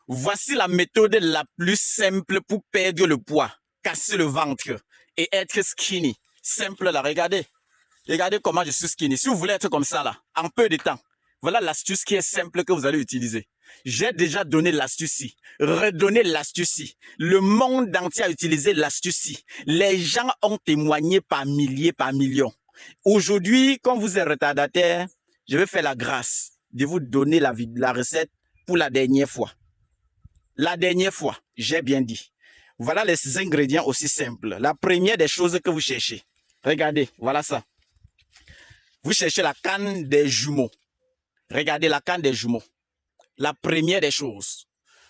Voici la méthode la plus simple pour perdre le poids, casser le ventre et être skinny. Simple là, regardez. Regardez comment je suis skinny. Si vous voulez être comme ça là, en peu de temps, voilà l'astuce qui est simple que vous allez utiliser. J'ai déjà donné l'astuce-ci, redonné l'astuce-ci. Le monde entier a utilisé l'astuce-ci. Les gens ont témoigné par milliers, par millions. Aujourd'hui, comme vous êtes retardataire, je vais faire la grâce de vous donner la recette pour la dernière fois. La dernière fois, j'ai bien dit. Voilà les ingrédients aussi simples. La première des choses que vous cherchez. Regardez, voilà ça. Vous cherchez la canne des jumeaux. Regardez la canne des jumeaux. La première des choses.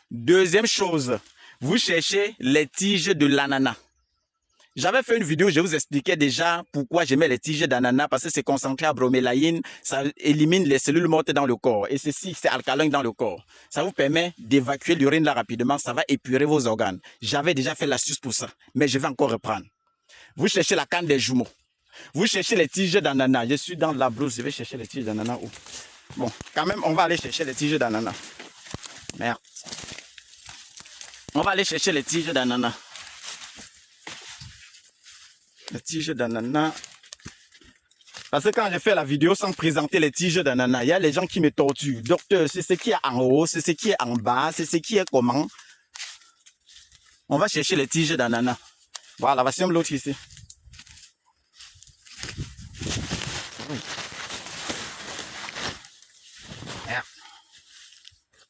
Deuxième chose, vous cherchez les tiges de l'ananas. J'avais fait une vidéo, je vous expliquais déjà pourquoi j'aimais les tiges d'ananas, parce que c'est concentré à bromélaïne, ça élimine les cellules mortes dans le corps. Et ceci, c'est alcalin dans le corps. Ça vous permet d'évacuer l'urine là rapidement, ça va épurer vos organes. J'avais déjà fait l'astuce pour ça, mais je vais encore reprendre. Vous cherchez la canne des jumeaux. Vous cherchez les tiges d'ananas. Je suis dans la blouse, je vais chercher les tiges d'ananas où? Bon, quand même, on va aller chercher les tiges d'ananas. Merde. On va aller chercher les tiges d'ananas. Les tiges d'ananas. Parce que quand je fais la vidéo sans présenter les tiges d'ananas, il y a les gens qui me torturent. Docteur, c'est ce qui est en haut, c'est ce qui est en bas, c'est ce qui est comment. On va chercher les tiges d'ananas. Voilà, voici l'autre ici.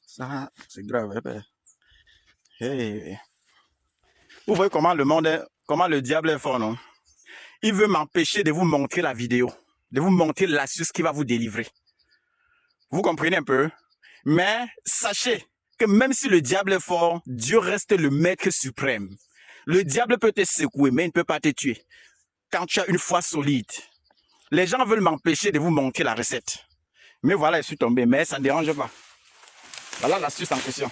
Ça, c'est grave. Hey. Vous voyez comment le monde est, comment le diable est fort, non? Il veut m'empêcher de vous montrer la vidéo, de vous montrer l'astuce qui va vous délivrer. Vous comprenez un peu? Mais sachez que même si le diable est fort, Dieu reste le maître suprême. Le diable peut te secouer, mais il ne peut pas te tuer. Quand tu as une foi solide, les gens veulent m'empêcher de vous montrer la recette. Mais voilà, je suis tombé, mais ça ne dérange pas. Voilà l'astuce en question.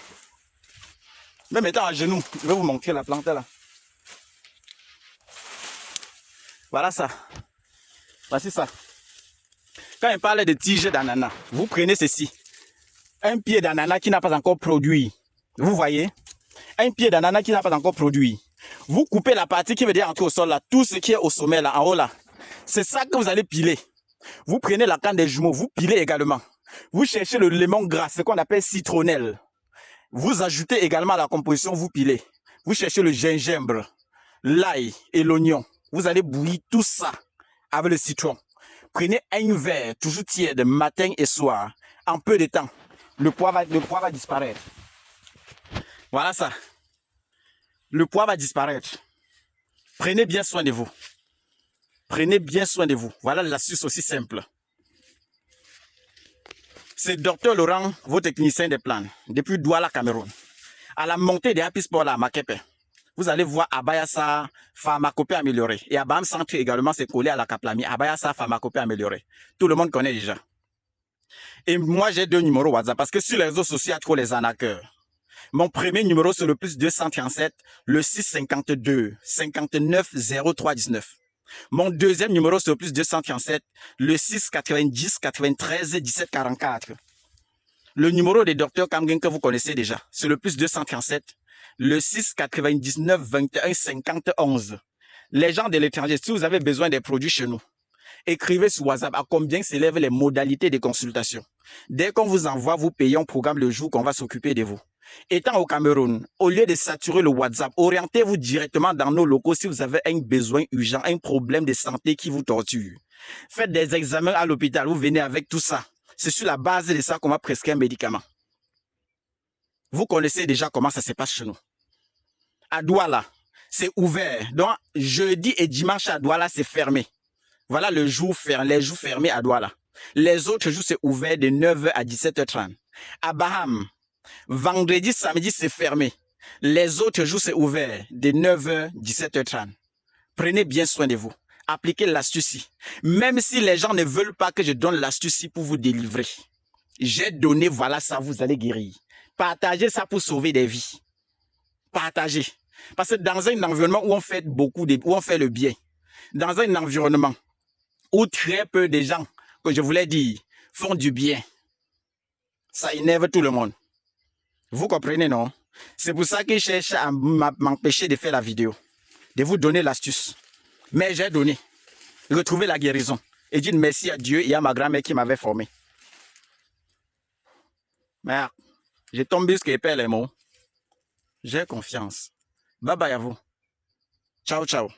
Même étant à genoux, je vais vous montrer la plante là. Voilà ça. Voici ça. Quand on parle de tiges d'ananas, vous prenez ceci. Un pied d'ananas qui n'a pas encore produit. Vous voyez? Un pied d'ananas qui n'a pas encore produit. Vous coupez la partie qui veut dire entrer au sol là. Tout ce qui est au sommet là, en haut là. C'est ça que vous allez piler. Vous prenez la canne des jumeaux, vous pilez également. Vous cherchez le lemon gras, ce qu'on appelle citronnelle. Vous ajoutez également à la composition, vous pilez. Vous cherchez le gingembre, l'ail et l'oignon. Vous allez bouillir tout ça avec le citron. Prenez un verre, toujours tiède, matin et soir. En peu de temps, le poids va disparaître. Voilà ça. Le poids va disparaître. Prenez bien soin de vous. Prenez bien soin de vous. Voilà l'astuce aussi simple. C'est Dr Laurent, votre technicien des plans, depuis Douala, Cameroun. À la montée des Happy Sport là, à Makepe, vous allez voir Abayasa pharmacopée améliorée. Et à Bam Centre également, c'est collé à la Kaplami. Abayasa pharmacopée améliorée. Tout le monde connaît déjà. Et moi, j'ai 2 numéros WhatsApp parce que sur les réseaux sociaux, il y a trop les arnaqueurs. Mon premier numéro, c'est le plus 237, le 652 59 03 19. Mon deuxième numéro, c'est le plus 237, le 690 93 17 44. Le numéro des docteurs Kamgen que vous connaissez déjà, c'est le plus 237, le 699 21 50 11. Les gens de l'étranger, si vous avez besoin des produits chez nous, écrivez sur WhatsApp à combien s'élèvent les modalités de consultation. Dès qu'on vous envoie, vous payez un programme le jour qu'on va s'occuper de vous. Étant au Cameroun, au lieu de saturer le WhatsApp, orientez-vous directement dans nos locaux si vous avez un besoin urgent, un problème de santé qui vous torture. Faites des examens à l'hôpital, vous venez avec tout ça. C'est sur la base de ça qu'on va prescrire un médicament. Vous connaissez déjà comment ça se passe chez nous. À Douala, c'est ouvert. Donc, jeudi et dimanche à Douala, c'est fermé. Voilà les jours fermés à Douala. Les autres jours, c'est ouvert de 9h à 17h30. À Baham, vendredi, samedi, c'est fermé. Les autres jours, c'est ouvert de 9h à 17h30. Prenez bien soin de vous. Appliquez l'astuce. Même si les gens ne veulent pas que je donne l'astuce pour vous délivrer. J'ai donné, voilà ça, vous allez guérir. Partagez ça pour sauver des vies. Partagez. Parce que dans un environnement où on fait où on fait le bien, dans un environnement où très peu de gens, que je voulais dire, font du bien, ça énerve tout le monde. Vous comprenez, non? C'est pour ça qu'il cherche à m'empêcher de faire la vidéo, de vous donner l'astuce. Mais j'ai donné. Retrouver la guérison. Et dire merci à Dieu et à ma grand-mère qui m'avait formé. Merde, j'ai tombé ce qui est les mots. J'ai confiance. Bye bye à vous. Ciao, ciao.